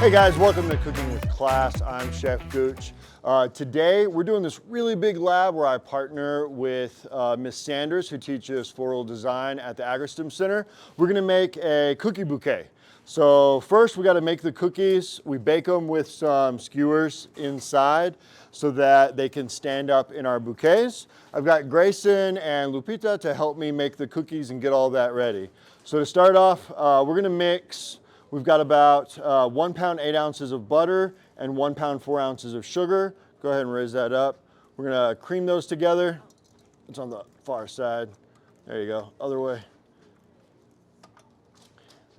Hey guys, welcome to Cooking with Class. I'm Chef Gooch. Today we're doing this really big lab where I partner with Miss Sanders, who teaches floral design at the Agriston Center. We're gonna make a cookie bouquet. So first we gotta make the cookies. We bake them with some skewers inside so that they can stand up in our bouquets. I've got Grayson and Lupita to help me make the cookies and get all that ready. So to start off, we're gonna mix. We've got about 1 pound 8 ounces of butter and 1 pound 4 ounces of sugar. Go ahead and raise that up. We're gonna cream those together. It's on the far side. There you go, other way.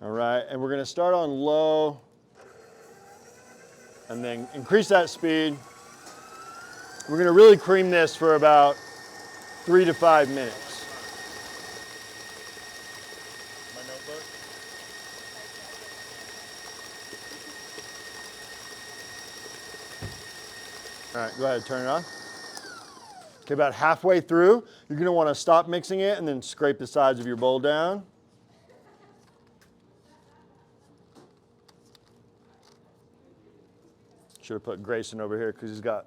All right, and we're gonna start on low and then increase that speed. We're gonna really cream this for about 3 to 5 minutes. All right, go ahead, turn it on. Okay, about halfway through, you're gonna wanna stop mixing it and then scrape the sides of your bowl down. Should have put Grayson over here because he's got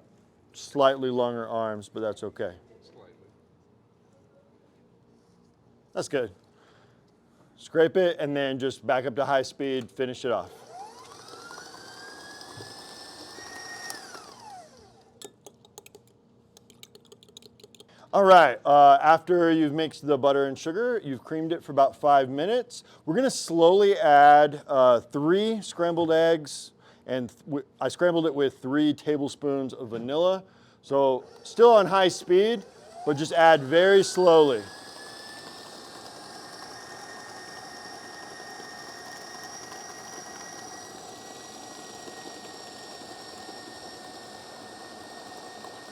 slightly longer arms, but that's okay. Slightly. That's good. Scrape it and then just back up to high speed, finish it off. All right, after you've mixed the butter and sugar, you've creamed it for about 5 minutes. We're gonna slowly add 3 scrambled eggs, and I scrambled it with 3 tablespoons of vanilla. So still on high speed, but just add very slowly.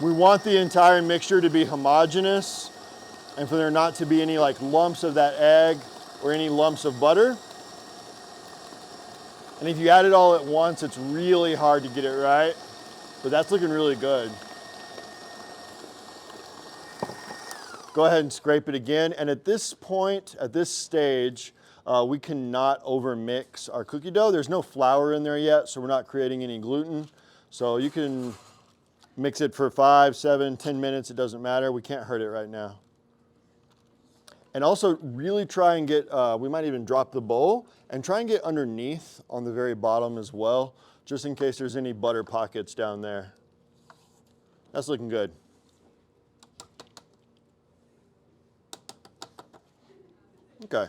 We want the entire mixture to be homogeneous and for there not to be any like lumps of that egg or any lumps of butter. And if you add it all at once, it's really hard to get it right, but that's looking really good. Go ahead and scrape it again. And at this point, at this stage, we cannot over mix our cookie dough. There's no flour in there yet, so we're not creating any gluten. So you can mix it for 5, 7, 10 minutes, it doesn't matter. We can't hurt it right now. And also really try and get, we might even drop the bowl and try and get underneath on the very bottom as well, just in case there's any butter pockets down there. That's looking good. Okay.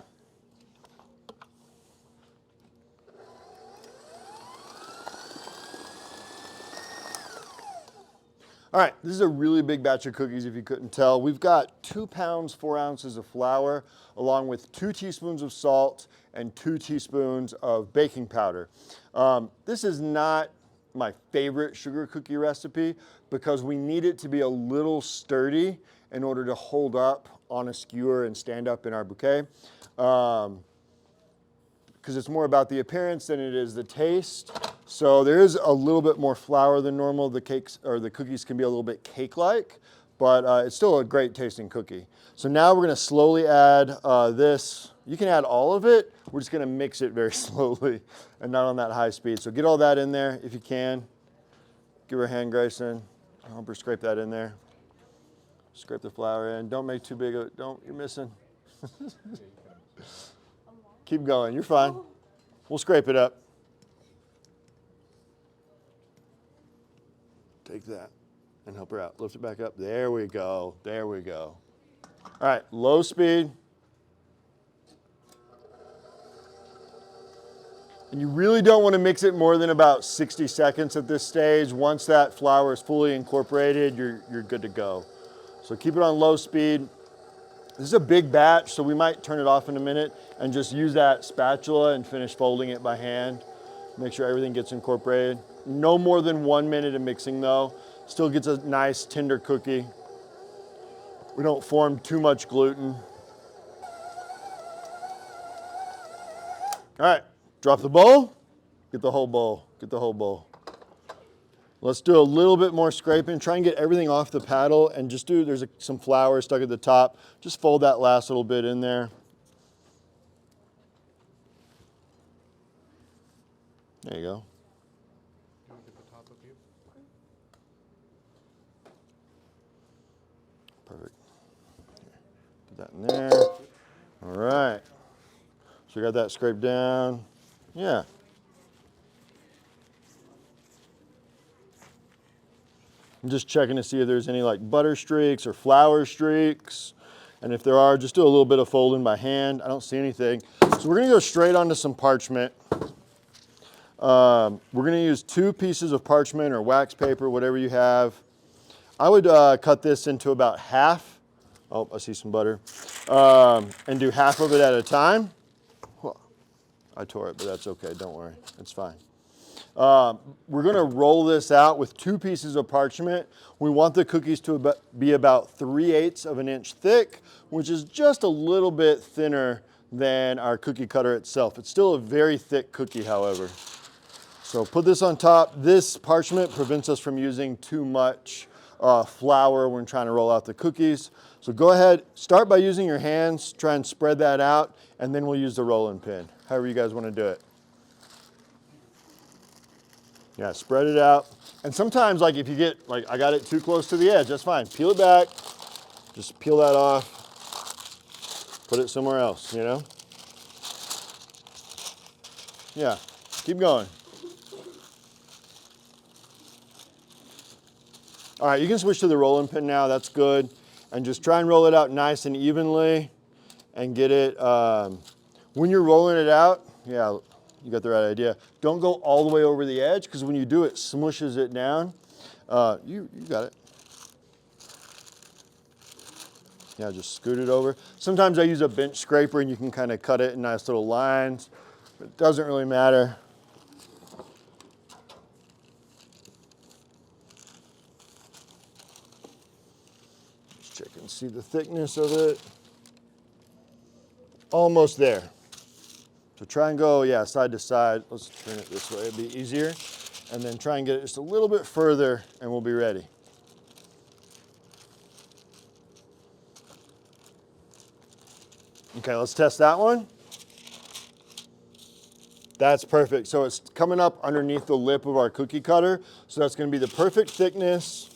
All right, this is a really big batch of cookies if you couldn't tell. We've got 2 pounds, 4 ounces of flour, along with 2 teaspoons of salt and 2 teaspoons of baking powder. This is not my favorite sugar cookie recipe because we need it to be a little sturdy in order to hold up on a skewer and stand up in our bouquet. Because it's more about the appearance than it is the taste. So there is a little bit more flour than normal. The cakes or the cookies can be a little bit cake-like, but it's still a great tasting cookie. So now we're gonna slowly add this. You can add all of it. We're just gonna mix it very slowly and not on that high speed. So get all that in there if you can. Give her a hand, Grayson. Help her scrape that in there. Scrape the flour in. Don't make too big of it. Don't, you're missing. Keep going, you're fine. We'll scrape it up. Take that and help her out. Lift it back up. There we go. There we go. All right, low speed. And you really don't want to mix it more than about 60 seconds at this stage. Once that flour is fully incorporated, you're good to go. So keep it on low speed. This is a big batch, so we might turn it off in a minute and just use that spatula and finish folding it by hand. Make sure everything gets incorporated. No more than 1 minute of mixing though. Still gets a nice tender cookie. We don't form too much gluten. All right, drop the bowl. Get the whole bowl, get the whole bowl. Let's do a little bit more scraping. Try and get everything off the paddle and just do, there's some flour stuck at the top. Just fold that last little bit in there. There you go. Perfect. Put that in there. All right. So we got that scraped down. Yeah. I'm just checking to see if there's any like butter streaks or flour streaks. And if there are, just do a little bit of folding by hand. I don't see anything. So we're gonna go straight onto some parchment. We're gonna use 2 pieces of parchment or wax paper, whatever you have. I would cut this into about half. Oh, I see some butter. And do half of it at a time. I tore it, but that's okay, don't worry, it's fine. We're gonna roll this out with 2 pieces of parchment. We want the cookies to be about 3/8 of an inch thick, which is just a little bit thinner than our cookie cutter itself. It's still a very thick cookie, however. So put this on top. This parchment prevents us from using too much flour when trying to roll out the cookies. So go ahead, start by using your hands, try and spread that out, and then we'll use the rolling pin, however you guys want to do it. Yeah, spread it out. And sometimes, like if you get, like I got it too close to the edge, that's fine. Peel it back, just peel that off, put it somewhere else, you know? Yeah, keep going. All right, you can switch to the rolling pin now, that's good. And just try and roll it out nice and evenly and get it, when you're rolling it out, yeah, you got the right idea. Don't go all the way over the edge, because when you do, it smushes it down. You got it. Yeah, just scoot it over. Sometimes I use a bench scraper and you can kind of cut it in nice little lines. But it doesn't really matter. Just check and see the thickness of it. Almost there. So try and go, yeah, side to side. Let's turn it this way, it'd be easier. And then try and get it just a little bit further and we'll be ready. Okay, let's test that one. That's perfect. So it's coming up underneath the lip of our cookie cutter. So that's gonna be the perfect thickness.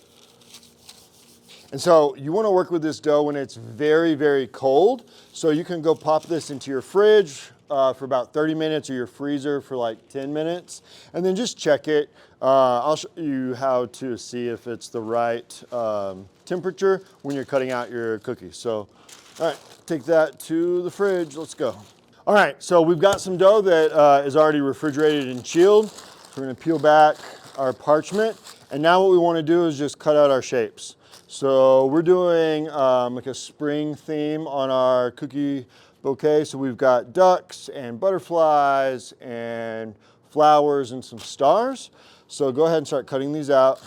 And so you wanna work with this dough when it's very, very cold. So you can go pop this into your fridge for about 30 minutes or your freezer for like 10 minutes. And then just check it. I'll show you how to see if it's the right temperature when you're cutting out your cookies. So, all right, take that to the fridge, let's go. All right, so we've got some dough that is already refrigerated and chilled. We're gonna peel back our parchment. And now what we wanna do is just cut out our shapes. So we're doing like a spring theme on our cookie bouquet. So we've got ducks and butterflies and flowers and some stars. So go ahead and start cutting these out.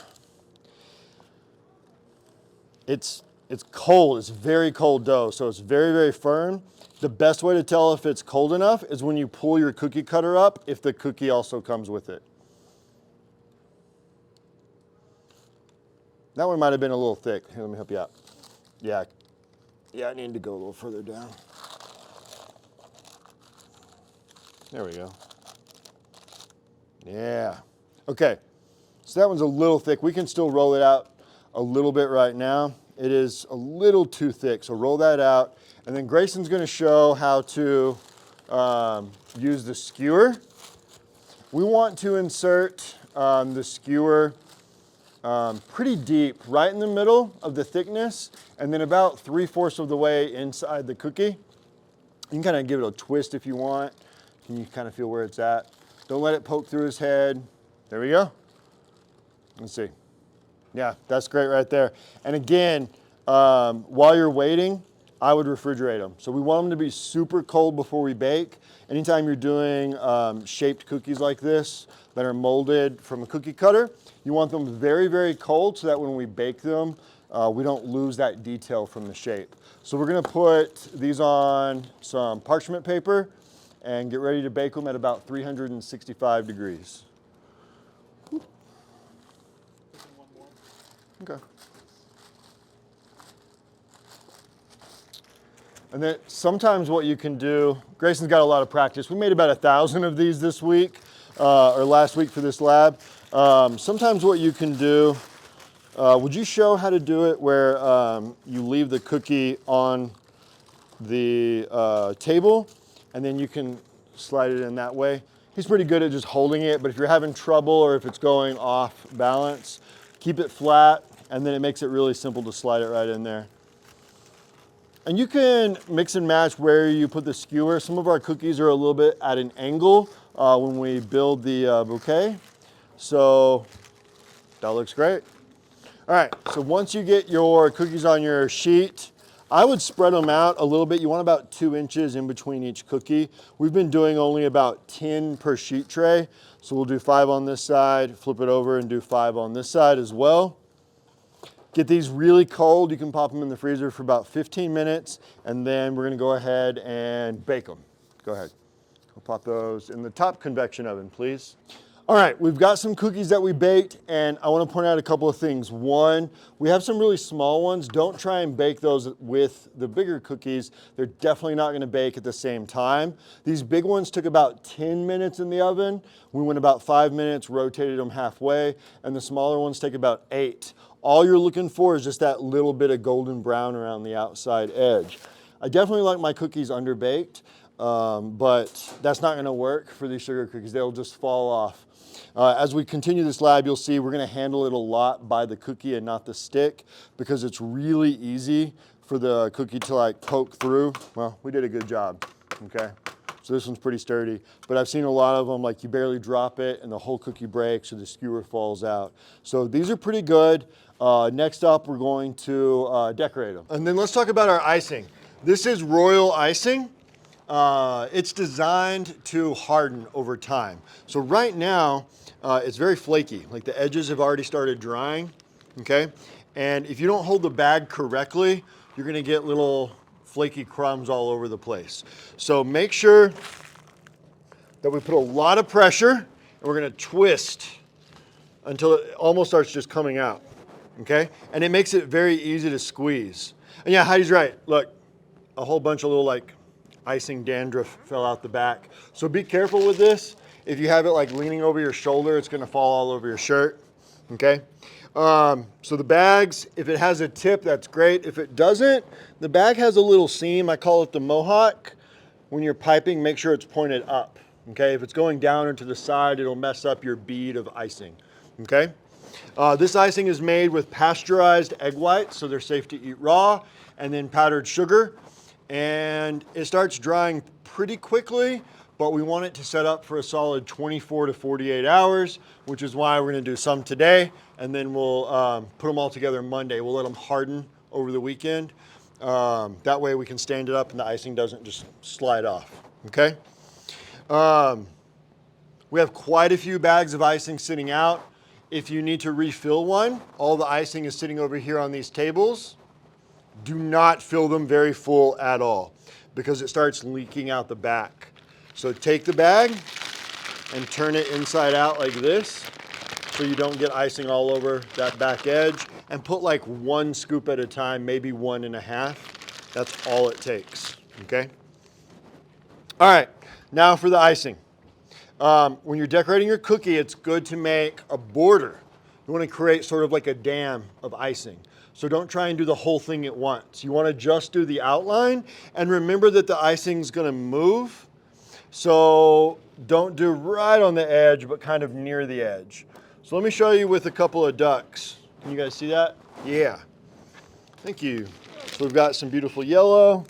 It's cold, it's very cold dough, so it's very, very firm. The best way to tell if it's cold enough is when you pull your cookie cutter up, if the cookie also comes with it. That one might have been a little thick. Here, let me help you out. Yeah, I need to go a little further down. There we go. Yeah. Okay, so that one's a little thick. We can still roll it out a little bit right now. It is a little too thick, so roll that out. And then Grayson's gonna show how to use the skewer. We want to insert the skewer pretty deep, right in the middle of the thickness, and then about 3/4 of the way inside the cookie. You can kind of give it a twist if you want. Can you kind of feel where it's at? Don't let it poke through his head. There we go. Let's see. Yeah, that's great right there. And again, while you're waiting, I would refrigerate them. So we want them to be super cold before we bake. Anytime you're doing shaped cookies like this that are molded from a cookie cutter, you want them very, very cold so that when we bake them, we don't lose that detail from the shape. So we're gonna put these on some parchment paper and get ready to bake them at about 365 degrees. Okay. And then sometimes what you can do, Grayson's got a lot of practice. We made about 1,000 of these this week, or last week for this lab. Sometimes what you can do Would you show how to do it where you leave the cookie on the table and then you can slide it in that way? He's pretty good at just holding it, but if you're having trouble or if it's going off balance, keep it flat, and then it makes it really simple to slide it right in there. And you can mix and match where you put the skewer. Some of our cookies are a little bit at an angle when we build the bouquet. So that looks great. All right, so once you get your cookies on your sheet, I would spread them out a little bit. You want about 2 inches in between each cookie. We've been doing only about 10 per sheet tray. So we'll do 5 on this side, flip it over and do 5 on this side as well. Get these really cold. You can pop them in the freezer for about 15 minutes, and then we're gonna go ahead and bake them. Go ahead. We'll pop those in the top convection oven, please. All right, we've got some cookies that we baked, and I want to point out a couple of things. One, we have some really small ones. Don't try and bake those with the bigger cookies. They're definitely not going to bake at the same time. These big ones took about 10 minutes in the oven. We went about 5 minutes, rotated them halfway, and the smaller ones take about 8. All you're looking for is just that little bit of golden brown around the outside edge. I definitely like my cookies underbaked, but that's not going to work for these sugar cookies. They'll just fall off. As we continue this lab, you'll see we're going to handle it a lot by the cookie and not the stick, because it's really easy for the cookie to like poke through. Well, we did a good job, okay? So this one's pretty sturdy, but I've seen a lot of them, like you barely drop it and the whole cookie breaks or the skewer falls out. So these are pretty good. Next up, we're going to decorate them. And then let's talk about our icing. This is royal icing. It's designed to harden over time. So right now, it's very flaky. Like the edges have already started drying, okay? And if you don't hold the bag correctly, you're gonna get little flaky crumbs all over the place. So make sure that we put a lot of pressure, and we're gonna twist until it almost starts just coming out, okay? And it makes it very easy to squeeze. And yeah, Heidi's right. Look, a whole bunch of little like icing dandruff fell out the back. So be careful with this. If you have it like leaning over your shoulder, it's gonna fall all over your shirt, okay? So the bags, if it has a tip, that's great. If it doesn't, the bag has a little seam. I call it the mohawk. When you're piping, make sure it's pointed up, okay? If it's going down or to the side, it'll mess up your bead of icing, okay? This icing is made with pasteurized egg whites, so they're safe to eat raw, and then powdered sugar. And it starts drying pretty quickly, but we want it to set up for a solid 24 to 48 hours, which is why we're gonna do some today, and then we'll put them all together Monday. We'll let them harden over the weekend. That way we can stand it up and the icing doesn't just slide off, okay? We have quite a few bags of icing sitting out. If you need to refill one, all the icing is sitting over here on these tables. Do not fill them very full at all, because it starts leaking out the back. So take the bag and turn it inside out like this, so you don't get icing all over that back edge, and put like 1 scoop at a time, maybe 1.5. That's all it takes, okay? All right, now for the icing. When you're decorating your cookie, it's good to make a border. You want to create sort of like a dam of icing. So don't try and do the whole thing at once. You want to just do the outline, and remember that the icing's going to move. So don't do right on the edge, but kind of near the edge. So let me show you with a couple of ducks. Can you guys see that? Yeah. Thank you. So we've got some beautiful yellow.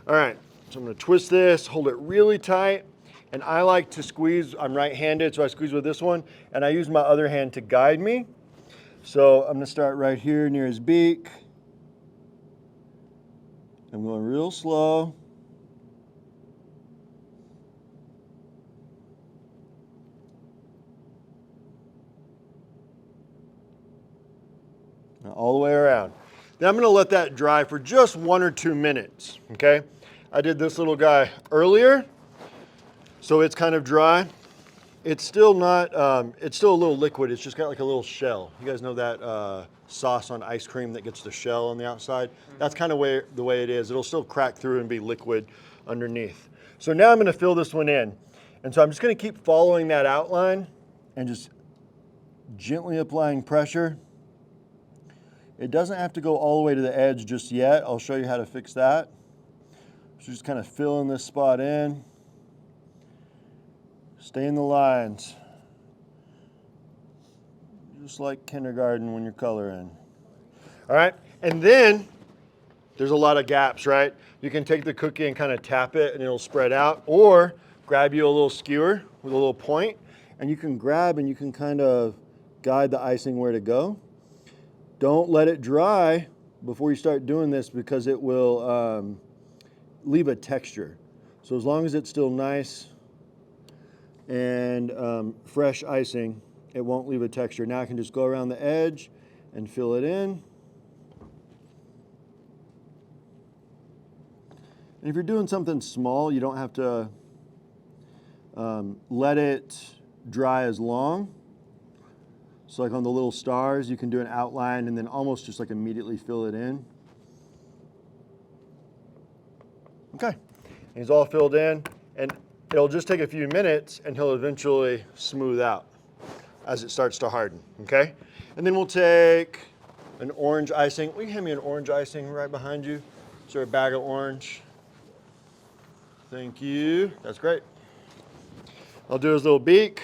All right, so I'm going to twist this, hold it really tight. And I like to squeeze. I'm right-handed, so I squeeze with this one, and I use my other hand to guide me. So I'm gonna start right here near his beak. I'm going real slow. Now all the way around. Then I'm gonna let that dry for just 1 or 2 minutes, okay? I did this little guy earlier, so it's kind of dry. It's still not, it's still a little liquid. It's just got like a little shell. You guys know that sauce on ice cream that gets the shell on the outside? That's kind of the way it is. It'll still crack through and be liquid underneath. So now I'm gonna fill this one in. And so I'm just gonna keep following that outline and just gently applying pressure. It doesn't have to go all the way to the edge just yet. I'll show you how to fix that. So just kind of filling this spot in. Stay in the lines. Just like kindergarten when you're coloring. All right, and then there's a lot of gaps, right? You can take the cookie and kind of tap it and it'll spread out, or grab you a little skewer with a little point and you can grab and you can kind of guide the icing where to go. Don't let it dry before you start doing this because it will leave a texture. So as long as it's still nice and fresh icing, it won't leave a texture. Now I can just go around the edge and fill it in. And if you're doing something small, you don't have to let it dry as long. So like on the little stars, you can do an outline and then almost just like immediately fill it in. Okay, he's all filled in and it'll just take a few minutes and he'll eventually smooth out as it starts to harden, okay? And then we'll take an orange icing. Will you hand me an orange icing right behind you? Is there a bag of orange? Thank you, that's great. I'll do his little beak.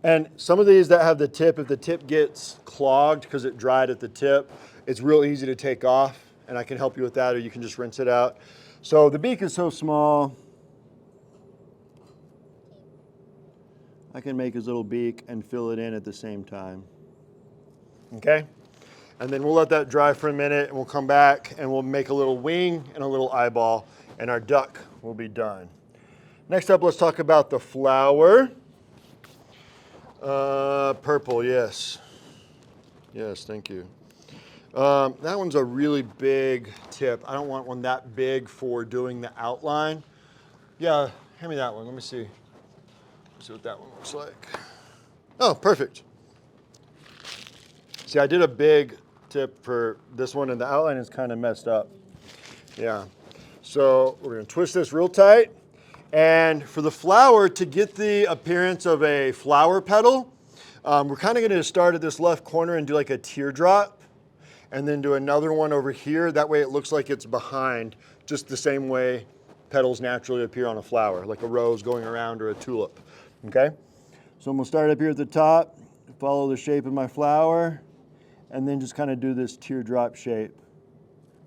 And some of these that have the tip, if the tip gets clogged because it dried at the tip, it's real easy to take off, and I can help you with that, or you can just rinse it out. So the beak is so small, I can make his little beak and fill it in at the same time. Okay? And then we'll let that dry for a minute, and we'll come back and we'll make a little wing and a little eyeball, and our duck will be done. Next up, let's talk about the flower. Purple, yes. Yes, thank you. That one's a really big tip. I don't want one that big for doing the outline. Yeah, hand me that one. Let me see. Let's see what that one looks like. Oh, perfect. See, I did a big tip for this one, and the outline is kind of messed up. Yeah. So we're going to twist this real tight. And for the flower, to get the appearance of a flower petal, we're kind of going to start at this left corner and do like a teardrop, and then do another one over here. That way it looks like it's behind, just the same way petals naturally appear on a flower, like a rose going around or a tulip. Okay? So I'm going to start up here at the top, follow the shape of my flower, and then just kind of do this teardrop shape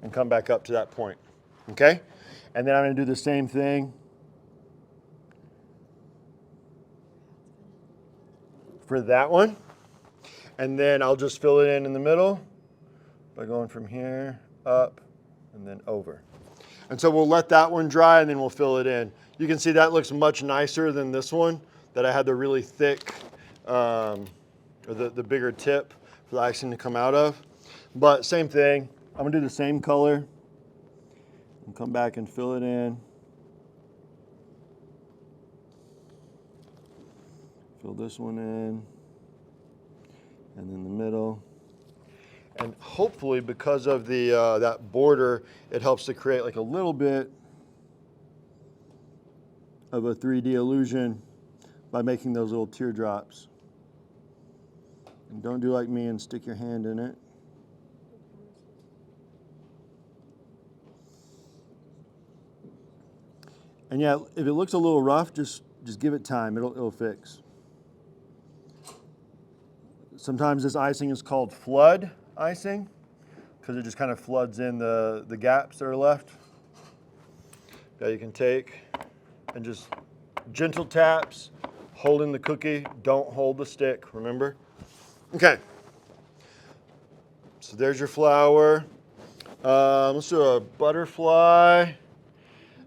and come back up to that point. Okay? And then I'm going to do the same thing for that one, and then I'll just fill it in the middle by going from here up and then over. And so we'll let that one dry and then we'll fill it in. You can see that looks much nicer than this one that I had the really thick or the bigger tip for the icing to come out of. But same thing, I'm gonna do the same color and come back and fill it in. Fill this one in, and then the middle. And hopefully because of the that border, it helps to create like a little bit of a 3D illusion by making those little teardrops. And don't do like me and stick your hand in it. And yeah, if it looks a little rough, just give it time, it'll fix. Sometimes this icing is called flood icing because it just kind of floods in the gaps that are left. That you can take and just gentle taps, holding the cookie, don't hold the stick, remember? Okay, so there's your flower. Let's do a butterfly.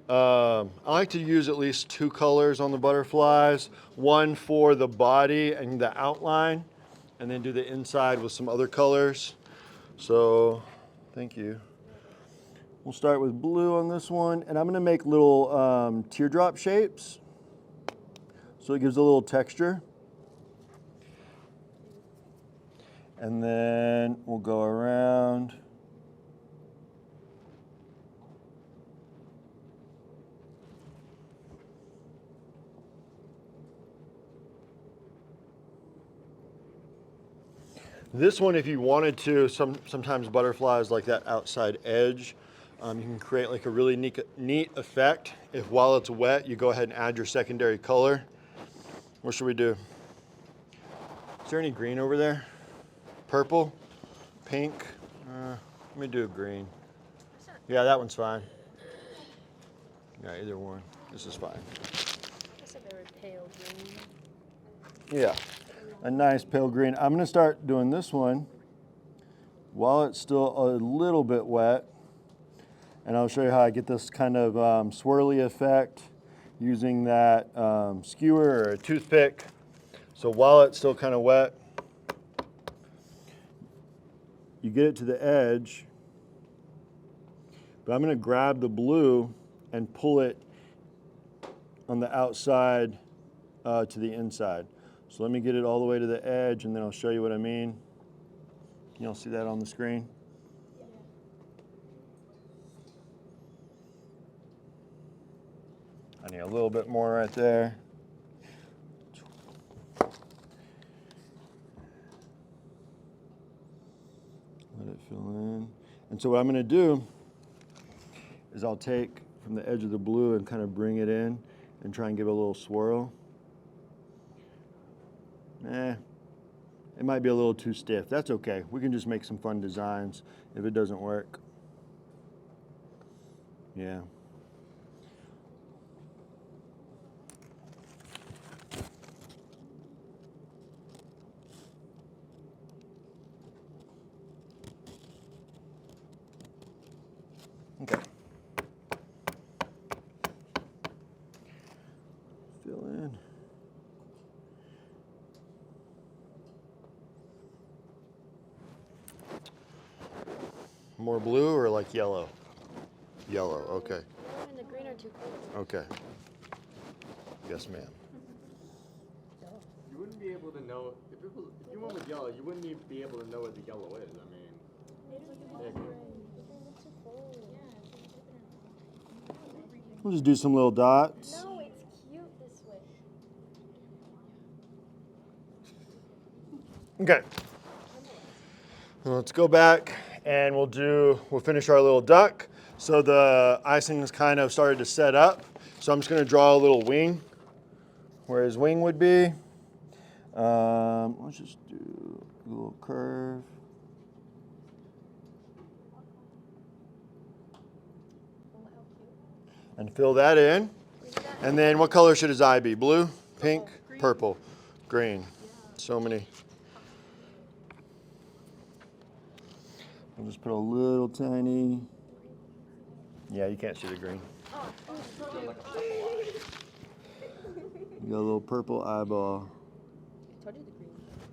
I like to use at least 2 colors on the butterflies, one for the body and the outline, and then do the inside with some other colors. So, thank you. We'll start with blue on this one, and I'm gonna make little teardrop shapes, so it gives a little texture. And then we'll go around. This one, if you wanted to, sometimes butterflies like that outside edge, you can create like a really neat effect. If while it's wet, you go ahead and add your secondary color. What should we do? Is there any green over there? Purple? Pink? Let me do a green. Yeah, that one's fine. Yeah, either one. This is fine. That's a very pale green. Yeah, a nice pale green. I'm gonna start doing this one while it's still a little bit wet. And I'll show you how I get this kind of swirly effect using that skewer or a toothpick. So while it's still kind of wet, you get it to the edge, but I'm gonna grab the blue and pull it on the outside to the inside. So let me get it all the way to the edge and then I'll show you what I mean. Can you all see that on the screen? I need a little bit more right there. Let it fill in. And so what I'm going to do is I'll take from the edge of the blue and kind of bring it in and try and give it a little swirl. It might be a little too stiff. That's okay. We can just make some fun designs if it doesn't work. Yeah. Okay. Fill in. More blue or like yellow? Yellow, okay. Yellow and the green are too cool. Okay. Yes, ma'am. You wouldn't be able to know, if you went with yellow, you wouldn't even be able to know what the yellow is. I mean, We'll just do some little dots. No, it's cute this way. Okay. Let's go back and we'll finish our little duck. So the icing has kind of started to set up. So I'm just going to draw a little wing where his wing would be. Let's just do a little curve. And fill that in. And then what color should his eye be? Blue, pink, purple, green. So many. I'll just put a little tiny. Yeah, you can't see the green. You got a little purple eyeball.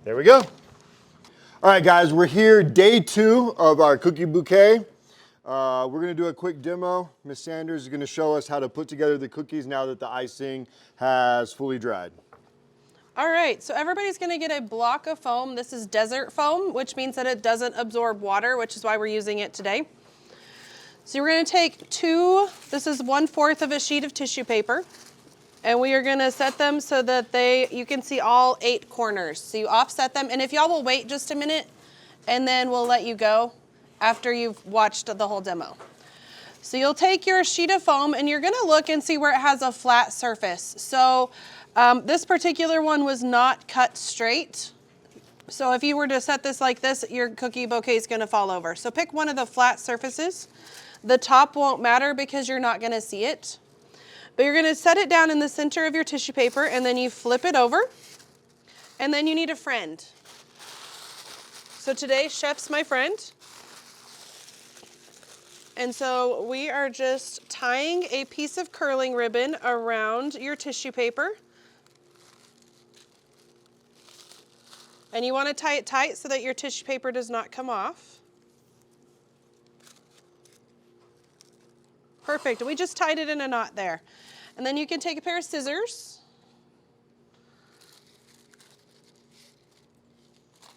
There we go. All right, guys, we're here, day 2 of our cookie bouquet. We're gonna do a quick demo. Miss Sanders is gonna show us how to put together the cookies now that the icing has fully dried. All right, so everybody's gonna get a block of foam. This is desert foam, which means that it doesn't absorb water, which is why we're using it today. So we're gonna take this is 1/4 of a sheet of tissue paper, and we are gonna set them so that you can see all 8 corners. So you offset them, and if y'all will wait just a minute, and then we'll let you go after you've watched the whole demo. So you'll take your sheet of foam and you're gonna look and see where it has a flat surface. So this particular one was not cut straight. So if you were to set this like this, your cookie bouquet is gonna fall over. So pick one of the flat surfaces. The top won't matter because you're not gonna see it. But you're gonna set it down in the center of your tissue paper and then you flip it over. And then you need a friend. So today, Chef's my friend. And so we are just tying a piece of curling ribbon around your tissue paper. And you want to tie it tight so that your tissue paper does not come off. Perfect, we just tied it in a knot there. And then you can take a pair of scissors.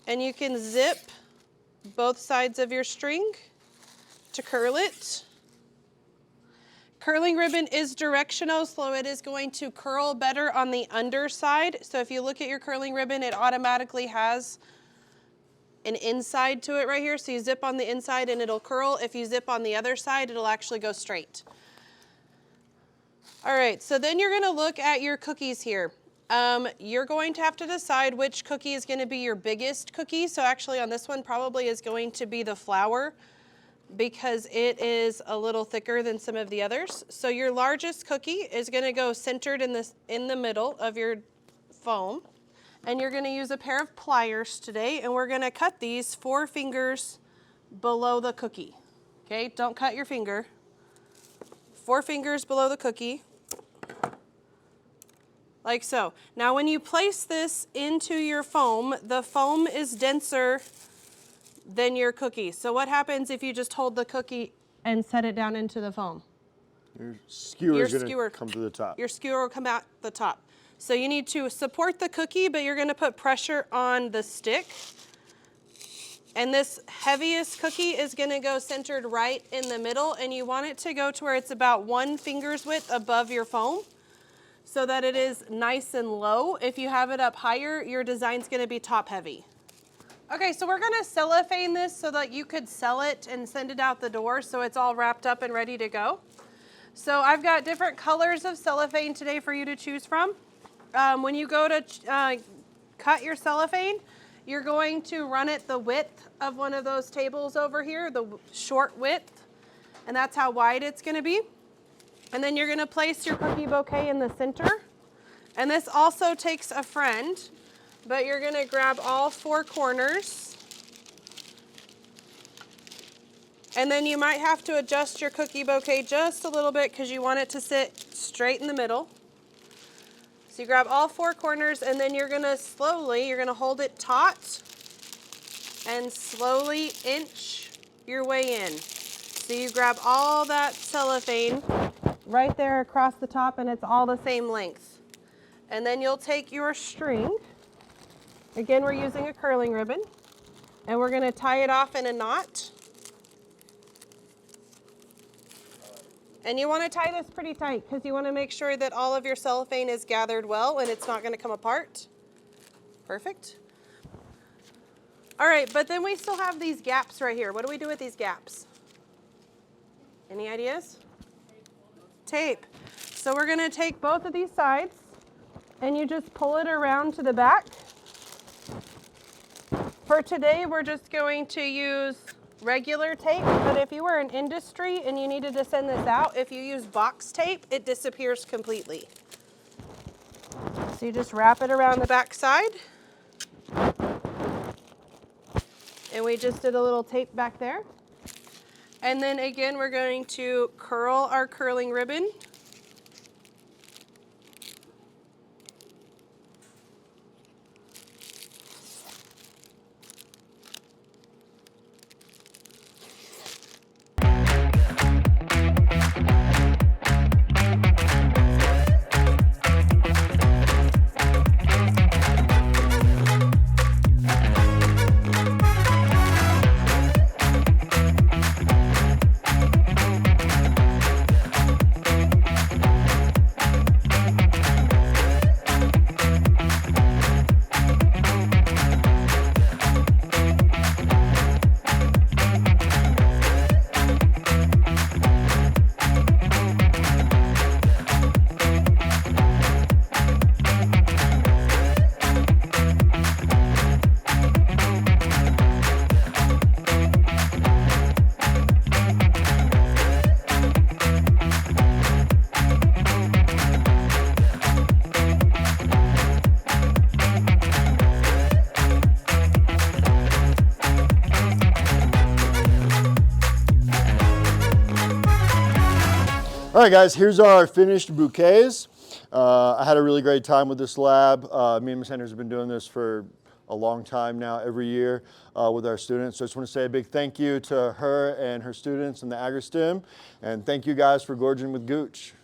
And you can zip both sides of your string to curl it. Curling ribbon is directional, so it is going to curl better on the underside. So if you look at your curling ribbon, it automatically has an inside to it right here. So you zip on the inside and it'll curl. If you zip on the other side, it'll actually go straight. All right, so then you're gonna look at your cookies here. You're going to have to decide which cookie is gonna be your biggest cookie. So actually on this one probably is going to be the flour because it is a little thicker than some of the others. So your largest cookie is gonna go centered in the middle of your foam. And you're gonna use a pair of pliers today, and we're gonna cut these 4 fingers below the cookie. Okay, don't cut your finger. 4 fingers below the cookie. Like so. Now when you place this into your foam, the foam is denser than your cookie. So what happens if you just hold the cookie and set it down into the foam? Your skewer is going to come to the top. Your skewer will come out the top. So you need to support the cookie, but you're going to put pressure on the stick. And this heaviest cookie is going to go centered right in the middle, and you want it to go to where it's about 1 finger's width above your foam so that it is nice and low. If you have it up higher, your design's going to be top heavy. Okay, so we're going to cellophane this so that you could sell it and send it out the door so it's all wrapped up and ready to go. So I've got different colors of cellophane today for you to choose from. When you go to cut your cellophane, you're going to run it the width of one of those tables over here, the short width, and that's how wide it's going to be. And then you're going to place your cookie bouquet in the center. And this also takes a friend, but you're going to grab all 4 corners. And then you might have to adjust your cookie bouquet just a little bit because you want it to sit straight in the middle. So you grab all 4 corners, and then you're gonna hold it taut and slowly inch your way in. So you grab all that cellophane right there across the top, and it's all the same length. And then you'll take your string. Again, we're using a curling ribbon, and we're gonna tie it off in a knot. And you want to tie this pretty tight because you want to make sure that all of your cellophane is gathered well and it's not going to come apart. Perfect. All right, but then we still have these gaps right here. What do we do with these gaps? Any ideas? Tape. So we're going to take both of these sides and you just pull it around to the back. For today, we're just going to use regular tape, but if you were in industry and you needed to send this out, if you use box tape, it disappears completely. So you just wrap it around the back side. And we just did a little tape back there. And then again, we're going to curl our curling ribbon. All right, guys, here's our finished bouquets. I had a really great time with this lab. Me and Ms. Henderson have been doing this for a long time now, every year with our students. So I just want to say a big thank you to her and her students in the AgriStim, and thank you guys for gorging with Gooch.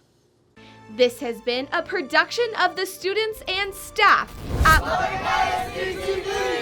This has been a production of the students and staff at Lubbock ISD-TV.